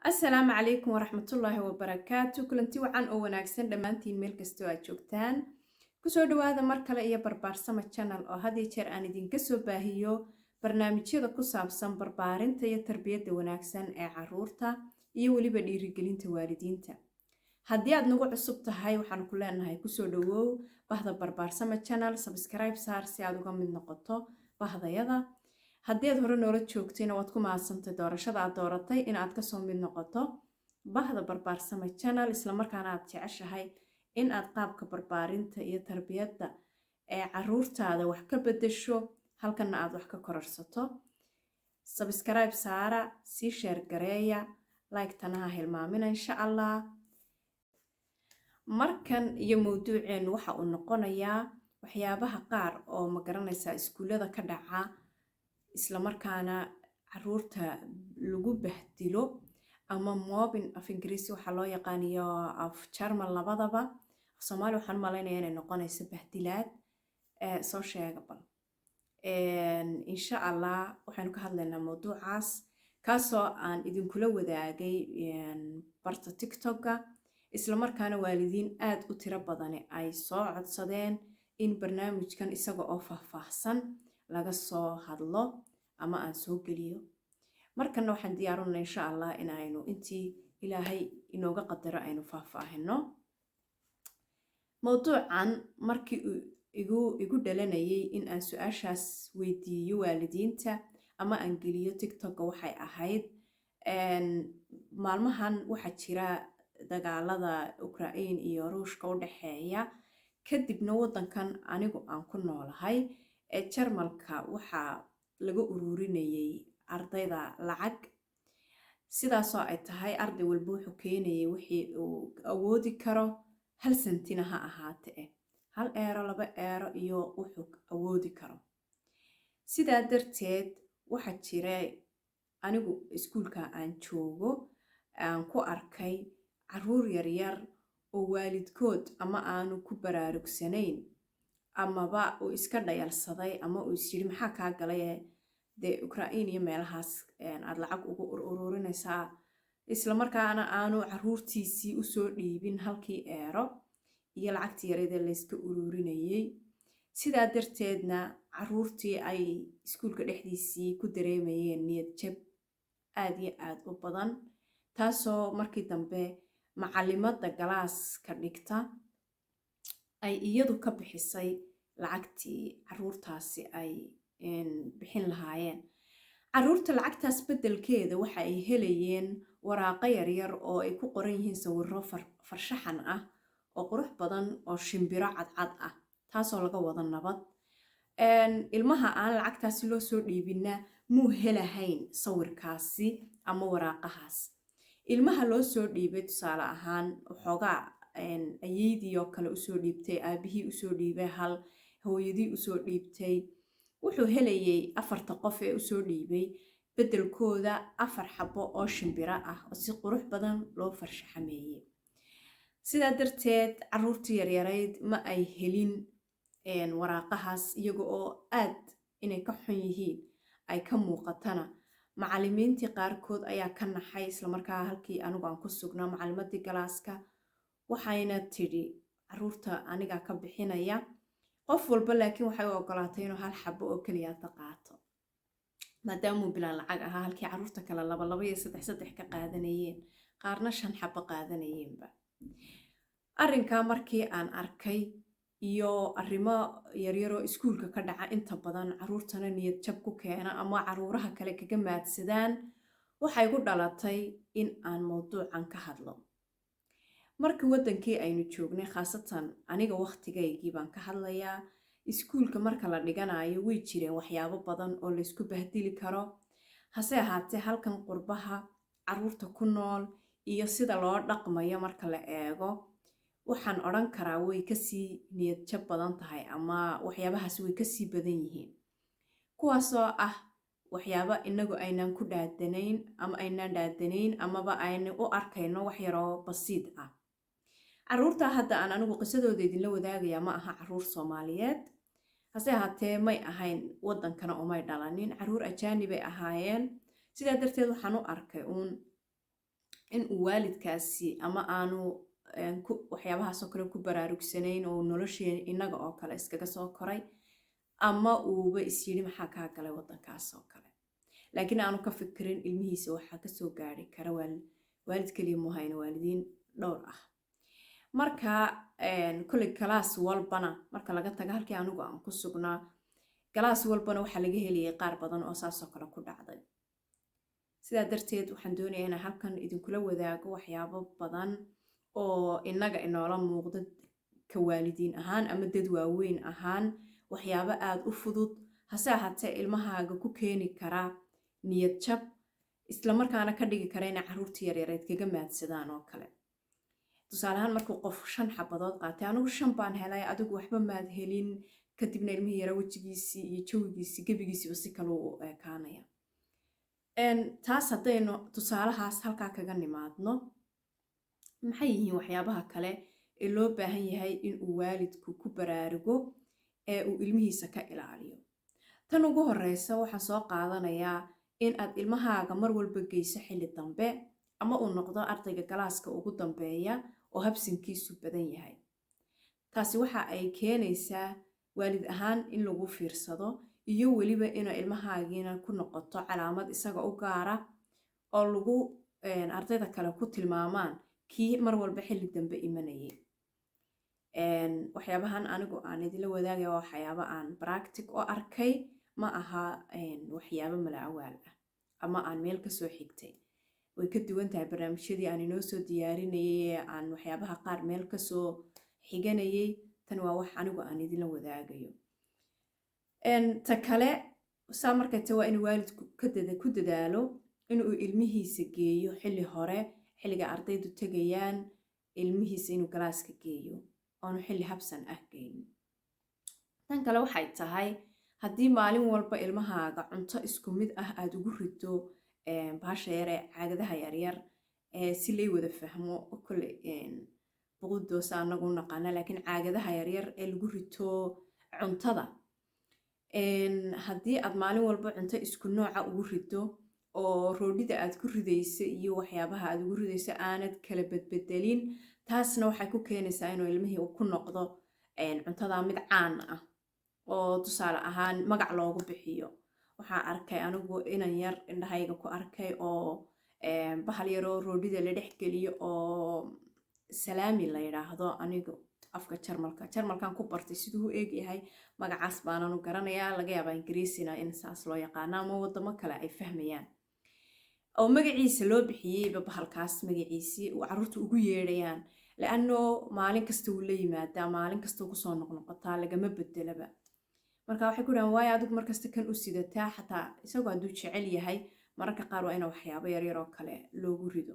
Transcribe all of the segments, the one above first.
السلام عليكم ورحمة الله وبركاته كلنتي وعن أو wanaagsan dhammaantiin meel kastoo aad joogtaan kusoo dhawaada mar kale iyo barbaarsama channel oo had iyo jeer aan idinka soo baahiyo barnaamijyada ku saabsan barbaarinta iyo tarbiyadda wanaagsan ee carruurta iyo weliba dhiirigelinta waalidiinta haddii aad nagu cusub tahay waxaan ku leenahay kusoo dhawow bahda barbaarsama channel subscribe saar si aad uga mid noqoto bahdayada haddii aad hore noola joogtayna waad ku mahadsantay doorashada aad dooratay in aad kasoo mid noqoto bahda barbaarsama channel isla markaana aad jeceshahay in aad qaabka barbaarinta iyo tarbiyadda ee carruurtaada wax ka beddesho halkana aad wax ka kororsato subscribe saara sii share gareeya like tanaha hilmaamina insha allah markan iyo mawduuceenu waxa uu noqonayaa waxyaabaha qaar oo ma garanaysaa iskuullada ka dhaca isla markaana carruurta lagu bahdilo ama mobbing af ingiriisi waxa loo yaqaaniyo af German labadaba Soomaali waxaan malaynayaa inay noqonayso bahdilaad soo sheega bal insha Allah waxaanu ka hadlaynaa mawduucaas kaasoo aan idinkula wadaagay barta TikTok-ga isla markaana waalidiin aad u tiro badan ay soo codsadeen in barnaamijkan isaga oo faahfaahsan laga soo hadlo ama aan soo geliyo markana waxaan diyaarinaa insha Allah in aynu intii ilaahay inooga qadaro aynu faahfaahino mawduucan markii igu dhalanayay in aan su'aashaas weydiiyo waalidiinta ama aan geliyo TikTok waxay ahayd maalmahan waxa jira dagaalada Ukraine iyo Ruushka u dhaxeeya kadibna wadankan anigu aan ku noolahay ee Jarmalka waxa laga ururinayay ardayda lacag sidaasoo ay tahay arday walba wuxuu keenayay wixii uu awoodi karo 1 sentina ha ahaatee 1 euro 2 euro iyo wuxuu awoodi karo sidaa darteed waxa jiray anigu iskuulka aan joogo aan ku arkay carruur yaryar oo waalidkood ama aanu ku baraarugsanayn amaba uu iska dhayalsaday ama uu isjiri maxaa kaa galay de Ukraine iyo meelahaas aad lacag ugu ururinaysaa isla markaana aanu carruurtiisii u soo dhiibin 1 euro iyo lacagtii yareed ee la iska ururinayay sidaa darteedna carruurtii ay iskuulka dhexdiisii ku dareemayeen niyad jab aad iyo aad u badan taasoo markii dambe macallimada galaaska dhigta ay iyadu ka bixisay lacagtii carruurtaasi ay bixin lahaayeen carruurta lacagtaas beddelkeeda waxa ay helayeen waraaqo yaryar oo ay ku qoran yihiin sawirro farshaxan ah oo qurux badan oo shimbiro cadcad ah taasoo laga wada nabad ilmaha aan lacagtaasi loo soo dhiibinna muu helahayn sawirkaasi ama waraaqahaas ilmaha loo soo dhiibay tusaale ahaan waxoogaa ayeydii oo kale usoo dhiibtay aabihii usoo dhiibay hal hooyadii usoo dhiibtay wuxuu helayay 4 qof ee usoo dhiibay beddelkooda 4 xabo oo shimbiro ah oo si qurux badan loo farshaxameeyay sidaa darteed carruurtii yaryarayd ma ay helin waraaqahaas iyaga oo aad inay ka xun yihiin ay ka muuqatana macallimiintii qaarkood ayaa ka naxay isla markaa halkii anigu aan ku sugnaa macallimadii galaaska waxayna tidhi carruurta aniga ka bixinaya qof walba laakiin waxay u ogolaatay inuu 1 xabo oo kaliya qaato maadaama uu bilaan lacag ahaa halkii carruurta kale 2 iyo 3 ka qaadanayeen qaarna 5 xabo qaadanayeenba arrinkaa markii aan arkay iyo arrimo yaryaroo iskuulka ka dhaca inta badan carruurtana niyad jab ku keena ama carruuraha kale kaga maadsadaan waxay ku dhalatay in aan mawduucan ka hadlo markii wadankii aynu joognay khaasatan aniga waqtigaygii baan ka hadlayaa iskuulka marka la dhiganayo way jireen waxyaabo badan oo la isku bahdili karo hase ahaatee halkan qurbaha carruurta ku nool iyo sida loo dhaqmayo marka la eego waxaan odhan karaa way kasii niyad jab badan tahay ama waxyaabahaas way kasii badan yihiin kuwaasoo ah waxyaabo inagu aynaan ku dhaadanayn ama aynaan dhaadanayn amaba aynu u arkayno wax yaroo basiid ah carruurta hadda aan anigu qisadooda idinla wadaagayaa ma aha carruur Soomaaliyeed hase ahaatee may ahayn wadankana oo may dhalanin carruur ajaanib ay ahaayeen sidaa darteed waxaan u arkay in uu waalidkaasi ama aanu waxyaabahaasoo kale ku baraarugsanayn oo nolosheen innaga oo kale iskaga soo koray ama uuba is yidhi maxaa kaa galay waddankaas oo kale laakiin aanu ka fikirin ilmihiisa waxaa kasoo gaari kara waalid keliya muhayna waalidiin dhowr ah marka kolley galaas walbana marka laga taga halkii anigu aan ku sugnaa galaas walbana waxaa laga helayay qaar badan oo saasoo kale ku dhacday sidaa darteed waxaan doonayaa inaan halkan idinkula wadaago waxyaabo badan oo innaga inoola muuqda ka waalidiin ahaan ama dad waaweyn ahaan waxyaabo aada u fudud hase ahaatee ilmahaaga ku keeni karaa niyad jab isla markaana ka dhigi kara inay carruurta yaryareed kaga maadsadaan oo kale tusaale ahaan markuu qof 5 xabadood qaatay anigu 5 baan helay adigu waxba maad helin kadibna ilmihii yara wejigiisii iyo jawigiisii gebigiisiiba si kale u ekaanaya taas haddaynu tusaalahaas halkaa kaga nimaadno maxay yihiin waxyaabaha kale ee loo baahan yahay inuu waalidku ku baraarugo ee uu ilmihiisa ka ilaaliyo tan ugu horeysa waxaan soo qaadanayaa in aad ilmahaaga mar walba geyso xilli dambe ama uu noqdo ardayga galaaska ugu dambeeya oo habsinkiisu badan yahay taasi waxa ay keenaysaa waalid ahaan in lagu fiirsado iyo weliba inay ilmahaagiina ku noqoto calaamad isaga u gaara oo lagu ardayda kale ku tilmaamaan kii mar walba xilli dambe imanayay waxyaabahan anigu aan idila wadaagaya waa waxyaabo aan practic oo arkay ma aha waxyaabo malaawaal ah ama aan meel kasoo xigtay way ka duwan tahay barnaamijyadii aan inoo soo diyaarinayay ee aan waxyaabaha qaar meel kasoo xiganayay tan waa wax anigu aan idila wadaagayo ta kale saa markayta waa in waalidku ku dadaalo inuu ilmihiisa geeyo xilli hore xilliga ardaydu tegayaan ilmihiisa inuu galaaska geeyo oonu xilli habsan ah geeyo tan kale waxay tahay haddii maalin walba ilmahaaga cunto isku mid ah aada ugu rido bahasha yar ee caagadaha yaryar si lay wada fahmo kole buqudoosa anagu naqaana laakiin caagadaha yaryar ee lagu rito cuntada haddii aad maalin walba cunto isku nooca ugu rido oo roodhida aad ku ridayso iyo waxyaabaha aad ugu ridayso aanad kala bedbedelin taasna waxay ku keenaysaa inuu ilmihii ku noqdo cuntada mid caan ah oo tusaale ahaan magac loogu bixiyo waxaan arkay anigu inan yar indhahayga ku arkay oo bahal yaroo roodhida la dhex geliyo oo salaami la yidhaahdo anigu afka jarmalkan ku bartay siduu u eeg yahay magacaas baananu garanayaa laga yaabaa ingiriisina in saas loo yaqaano ama wadamo kale ay fahmayaan oo magaciisa loo bixiyeyba bahalkaas magaciisii uu carruurta ugu yeedhayaan laanno maalin kasta uu la yimaadaa maalin kasta ugu soo noqnoqotaa lagama bedelaba marka waxay ku dhahan waayo adigu markasta kan u sidataa xataa isagoo hadduu jecel yahay mararka qaar waa ina waxyaabo yaryar oo kale loogu rido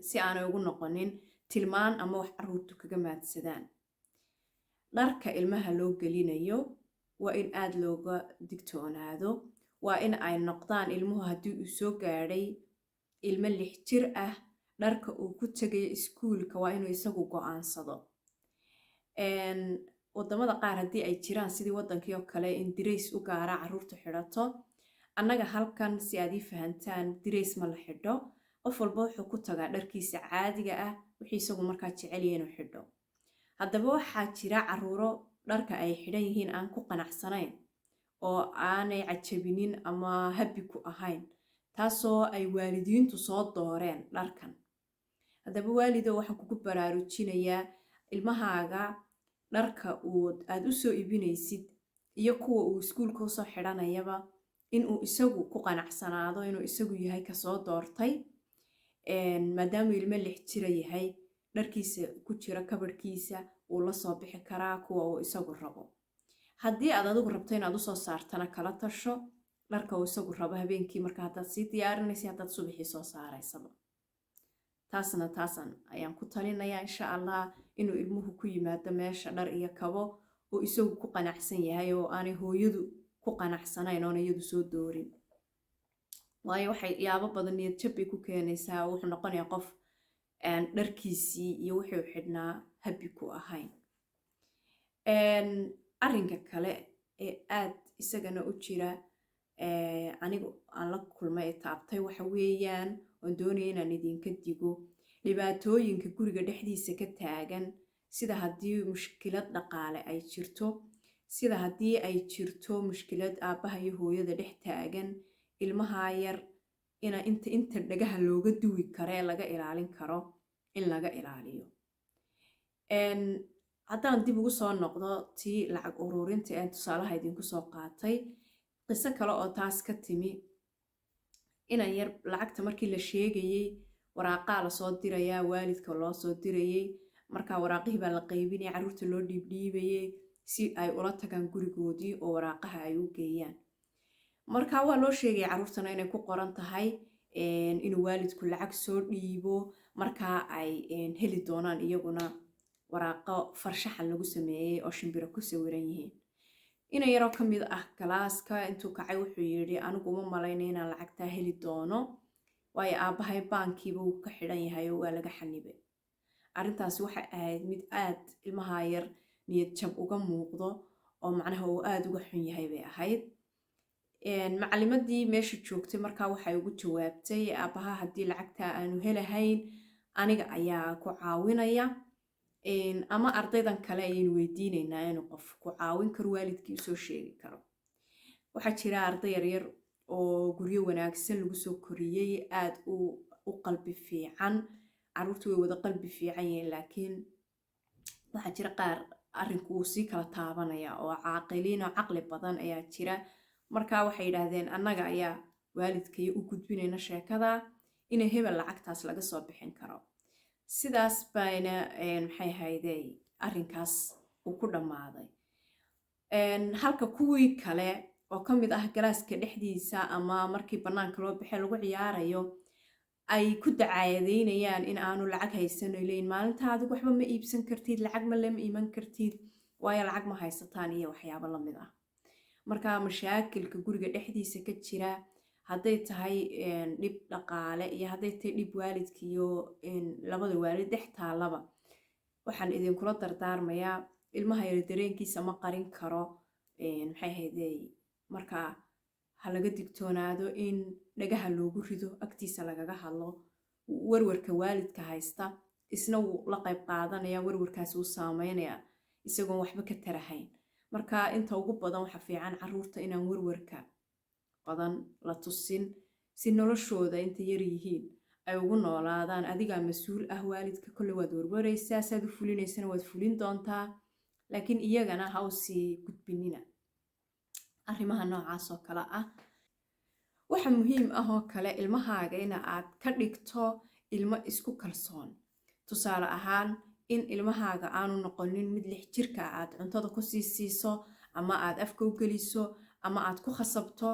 si aanay ugu noqonin tilmaan ama wax carruurtu kaga maadsadaan dharka ilmaha loo gelinayo waa in aada looga digtoonaado waa in ay noqdaan ilmuhu haddii uu soo gaadhay ilmo 6 jir ah dharka uu ku tegayo iskuulka waa inuu isagu go'aansado wadamada qaar haddii ay jiraan sidii wadankii oo kale in dirays u gaara carruurtu xidhato annaga halkan si aad ii fahantaan dirays ma la xidho qof walba wuxuu ku tagaa dharkiisa caadiga ah wixii isagu markaa jecel yahay inuu xidho haddaba waxaa jira carruuro dharka ay xidhan yihiin aan ku qanacsanayn oo aanay cajabinin ama habi ku ahayn taasoo ay waalidiintu soo dooreen dharkan haddaba waalido waxaan kugu baraarujinayaa ilmahaaga dharka aad u soo iibinaysid iyo kuwa uu iskuulka usoo xidhanayaba inuu isagu ku qanacsanaado inuu isagu yahay kasoo doortay maadaamuu ilmo 6 jira yahay dharkiisa ku jira kabadhkiisa uu la soo bixi karaa kuwa uu isagu rabo haddii aad adigu rabto inaad usoo saartana kala tasho dharka uu isagu rabo habeenkii marka haddaad sii diyaarinaysa haddaad subaxii soo saaraysaba taasan ayaan ku talinayaa insha allah inuu ilmuhu ku yimaado meesha dhar iyo kabo oo isagu ku qanacsan yahay oo aanay hooyadu ku qanacsanayn oona iyadu soo doorin waayo waxay yaabo badan niyad jab bay ku keenaysaa wuxuu noqonayaa qof dharkiisii iyo wuxuu xidhnaa habi ku ahayn arrinka kale ee aad isagana u jira anigu aan la kulmay taabtay waxa weeyaan oon doonaya inaan idinka digo dhibaatooyinka guriga dhexdiisa ka taagan, sida haddii mushkilad dhaqaale ay jirto, sida haddii ay jirto mushkilad aabbaha iyo hooyada dhex taagan, ilmaha yar inta dhagaha looga duwi karo ee laga ilaalin karo in laga ilaaliyo. haddaan dib ugu soo noqdo tii lacag ururinta ee tusaalaha idinku soo qaatay, qiso kale oo taas ka timi, inan yar lacagta markii la sheegayey waraaqaa lasoo dirayaa, waalidka loo soo dirayey, markaa waraaqihii baa la qaybinaya, carruurta loo dhiibdhiibayey si ay ula tagaan gurigoodii oo waraaqaha ay u geeyaan. markaa waa loo sheegaya carruurtana inay ku qoran tahay inuu waalidku lacag soo dhiibo, markaa ay heli doonaan iyaguna waraaqo farshaxan lagu sameeyey oo shimbiro ku sawiran yihiin. inan yaroo ka mid ah galaaska intuu kacay wuxuu yidhi anigu uma malaynay inaan lacagtaa heli doono, waayo aabbahay baankiiba wuu ka xidhan yahay oo waa laga xanibay. arrintaasi waxay ahayd mid aad ilmaha yar niyad jab uga muuqdo oo macnaha uu aad uga xun yahay bay ahayd. macallimadii meesha joogtay markaa waxay ugu jawaabtay aabbaha haddii lacagtaa aanu helahayn aniga ayaa ku caawinaya, ama ardaydan kale ayaynu weydiinaynaa inuu qof ku caawin karo, waalidkii usoo sheegi karo. waxaa jira arday yaryar oo guryo wanaagsan lagu soo koriyey, aad u qalbi fiican, carruurtu way wada qalbi fiican yihiin, laakiin waxaa jira qaar arrinku uu sii kala taabanaya oo caaqiliin oo caqli badan ayaa jira. markaa waxay yidhaahdeen annaga ayaa waalidkay u gudbinayna sheekada inay hebel lacagtaas laga soo bixin karo. sidaas bayna maxay ahayday arrinkaas uu ku dhammaaday. halka kuwii kale oo ka mid ah galaaska dhexdiisa ama markii bannaanka loo baxay lagu ciyaarayo ay ku dacaadeynayaan in aanu lacag haysan, ay leeyiin maalinta adigu waxba ma iibsan kartid, lacag ma lama iman kartid, waayo lacag ma haysataan iyo waxyaabo la mid ah. markaa mashaakilka guriga dhexdiisa ka jira, hadday tahay dhib dhaqaale iyo hadday tahay dhib waalidka iyo labada waalid dhex taalaba, waxaan idinkula dardaarmayaa ilmaha yar dareenkiisa ma qarin karo. maxay ahayday markaa ha laga digtoonaado in dhagaha loogu rido, agtiisa lagaga hadlo. warwarka waalidka haysta isna wuu la qayb qaadanaya, warwarkaasi wuu saameynaya isagoon waxba ka tarahayn. marka inta ugu badan waxa fiican carruurta inaan warwarka badan la tusin, si noloshooda inta yar yihiin ay ugu noolaadaan. adigaa mas-uul ah, waalidka kolle waad warwaraysaa, saad u fulinaysana waad fulin doontaa, laakiin iyagana ha u sii gudbinina arrimaha noocaas oo kale ah. waxa muhiim ah oo kale ilmahaaga in aad ka dhigto ilmo isku kalsoon. tusaale ahaan in ilmahaaga aanu noqonin mid 6 jirka aad cuntada ku siiso ama aad afka u geliso ama aad ku khasabto,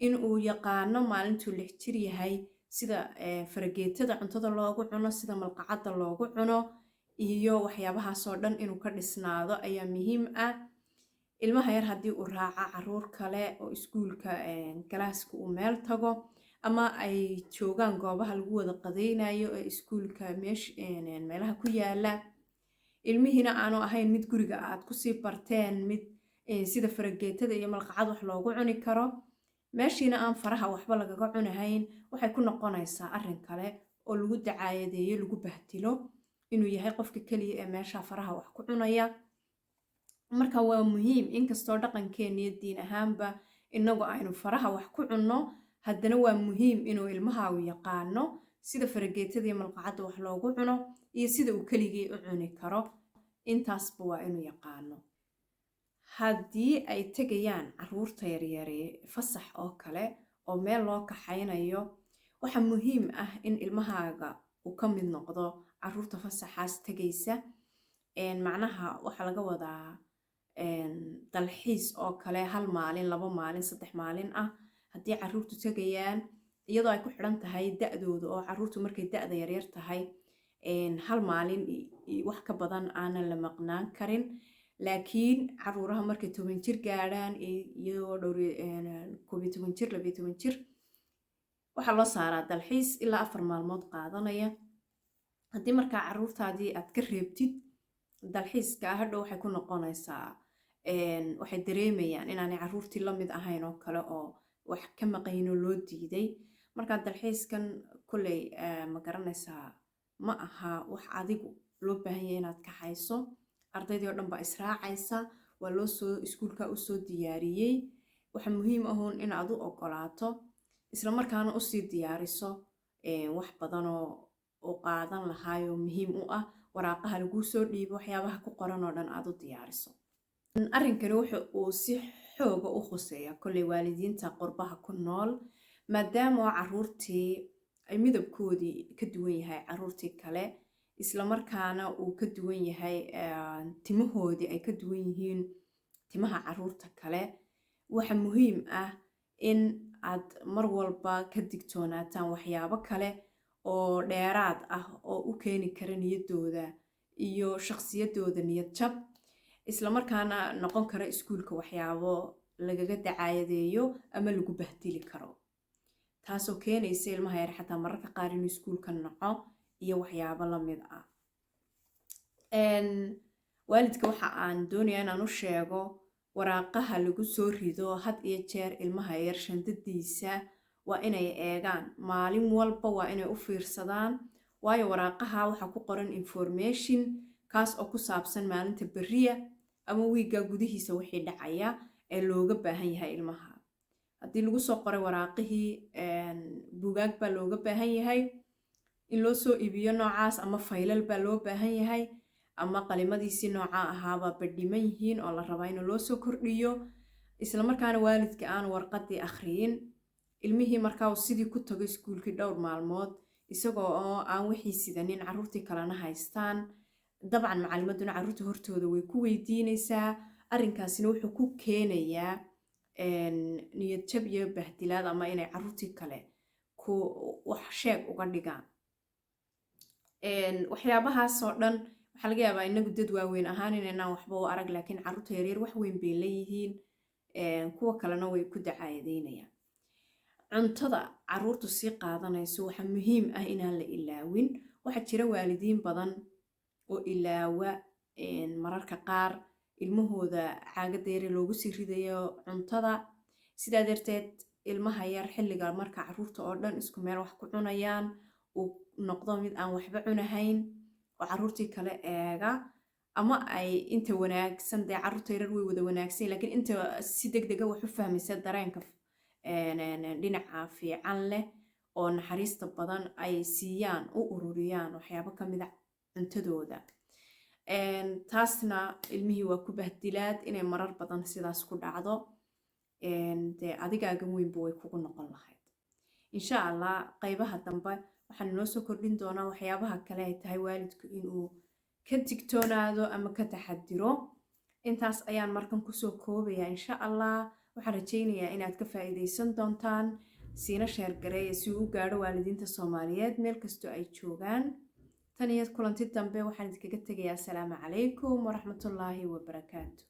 in uu yaqaano maalintuu 6 jir yahay sida farageetada cuntada loogu cuno, sida malqacada loogu cuno iyo waxyaabahaasoo dhan inuu ka dhisnaado ayaa muhiim ah. ilmaha yar haddii uu raaca carruur kale oo iskuulka galaaska uu meel tago ama ay joogaan goobaha lagu wada qadaynayo ee iskuulka meelaha ku yaala, ilmihiina aanu ahayn mid guriga aad kusii barteen, mid sida farageetada iyo malqacad wax loogu cuni karo, meeshiina aan faraha waxba lagaga cunahayn, waxay ku noqonaysaa arrin kale oo lagu dacaayadeeyo, lagu bahdilo inuu yahay qofka keliya ee meesha faraha wax ku cunaya. marka waa muhiim, inkastoo dhaqankeena iyo diin ahaanba inagu aynu faraha wax ku cunno, haddana waa muhiim inuu ilmahaagu yaqaano sida farageetada iyo malqacada wax loogu cuno iyo sida uu keligii u cuni karo. intaasba waa inuu yaqaano. haddii ay tegayaan carruurta yaryare fasax oo kale oo meel loo kaxaynayo, waxa muhiim ah in ilmahaaga uu ka mid noqdo carruurta fasaxaas tegaysa. macnaha waxaa laga wadaa dalxiis oo kale 1 maalin 2 maalin 3 maalin ah haddii carruurtu tegayaan, iyadoo ay ku xidhan tahay da'dooda, oo carruurtu markay da'da yaryar tahay 1 maalin wax ka badan aanan la maqnaan karin. laakiin carruuraha markay 10 jir gaadhaan iyo 11 jir 12 jir waxaa loo saaraa dalxiis ilaa 4 maalmood qaadanaya. haddii markaa carruurtaadii aad ka reebtid dalxiiska, hadhow waxay ku noqonaysaa waxay dareemayaan inaanay carruurtii la mid ahayn oo kale oo wax ka maqaynoo loo diiday. markaa dalxiiskan kulley ma garanaysaa ma aha wax adigu loo baahan yahay inaad kaxayso. ardaydii oo dhan baa israacaysa, waa loo soo iskuulka usoo diyaariyey. waxa muhiim ahoon in aad u ogolaato isla markaana usii diyaariso wax badan oo qaadan lahaayoo muhiim u ah. waraaqaha laguu soo dhiibo waxyaabaha ku qoran oo dhan aad u diyaariso. arrinkani wuxuu uu si xooga u khuseeya kolley waalidiinta qurbaha ku nool, maadaama caruurtii ay midabkoodii ka duwan yahay caruurtii kale, isla markaana uu ka duwan yahay timahoodii ay ka duwan yihiin timaha caruurta kale. waxa muhiim ah in aad mar walba ka digtoonaataan waxyaabo kale oo dheeraad ah oo u keeni kara niyadooda iyo shakhsiyadooda niyad jab, isla markaana noqon kara iskuulka waxyaabo lagaga dacaayadeeyo ama lagu bahdili karo, taasoo keenaysa ilmaha yar xataa mararka qaar inuu iskuulka naco iyo waxyaabo lamid ah. waalidka waxa aan doonayaa inaan u sheego waraaqaha lagu soo rido had iyo jeer ilmaha yar shandadiisa waa inay eegaan maalin walba, waa inay u fiirsadaan, waayo waraaqaha waxaa ku qoran information kaas oo ku saabsan maalinta beriya ama wiiga gudihiisa wixii dhacaya ee looga baahan yahay ilmaha. haddii lagu soo qoray waraaqihii buugaag baa looga baahan yahay in loo soo iibiyo noocaas, ama faylal baa loo baahan yahay, ama qalimadiisii nooca ahaaba badhiman yihiin oo la rabaa in loo soo kordhiyo, isla markaana waalidka aan warqadii akhriyin, ilmihii markaa uu sidii ku tago iskuulkii dhowr maalmood isagoo oo aan wixii sidanin, caruurtii kalena haystaan. dabcan macalimaduna caruurta hortooda way ku weydiinaysaa. arrinkaasina wuxuu ku keenayaa niyad jab iyo bahdilaad, ama inay caruurtii kale ku wax sheeg uga dhigaan. waxyaabahaas oo dhan waxaa laga yaabaa inagu dad waaweyn ahaan inaynaan waxba u arag, laakiin caruurta yaryar wax weyn bay leeyihiin, kuwa kalena way ku dacaayadeynayaan. cuntada caruurtu sii qaadanayso waxa muhiim ah inaan la ilaawin. waxaa jira waalidiin badan oo ilaawa mararka qaar ilmahooda caagadeeri loogu sii ridayo cuntada. sidaa darteed ilmaha yar xilliga marka caruurta oo dhan isku meel wax ku cunayaan uu noqdo mid aan waxba cunahayn oo caruurtii kale eega, ama ay inta wanaagsan dee caruurta yarar way wada wanaagsan, laakiin inta si degdega wax u fahmaysa dareenka dhinaca fiican leh oo naxariista badan ay siiyaan u ururiyaan waxyaabo ka mid a cuntadooda. taasna ilmihii waa ku bahdilaad inay marar badan sidaas ku dhacdo, dee adigaagan weynba way kugu noqon lahayd. insha allah qaybaha dambe waxaan inoo soo kordhin doonaa waxyaabaha kale ay tahay waalidku inuu ka digtoonaado ama ka taxadiro. intaas ayaan markan kusoo koobayaa insha allah. waxaan rajaynayaa inaad ka faa'iidaysan doontaan, siina sheer gareeya si uu u gaadho waalidiinta Soomaaliyeed meel kastoo ay joogaan. tan iyo kulanti dambe waxaan idinkaga tegayaa asalaamu calaykum waraxmatullaahi wabarakaatu.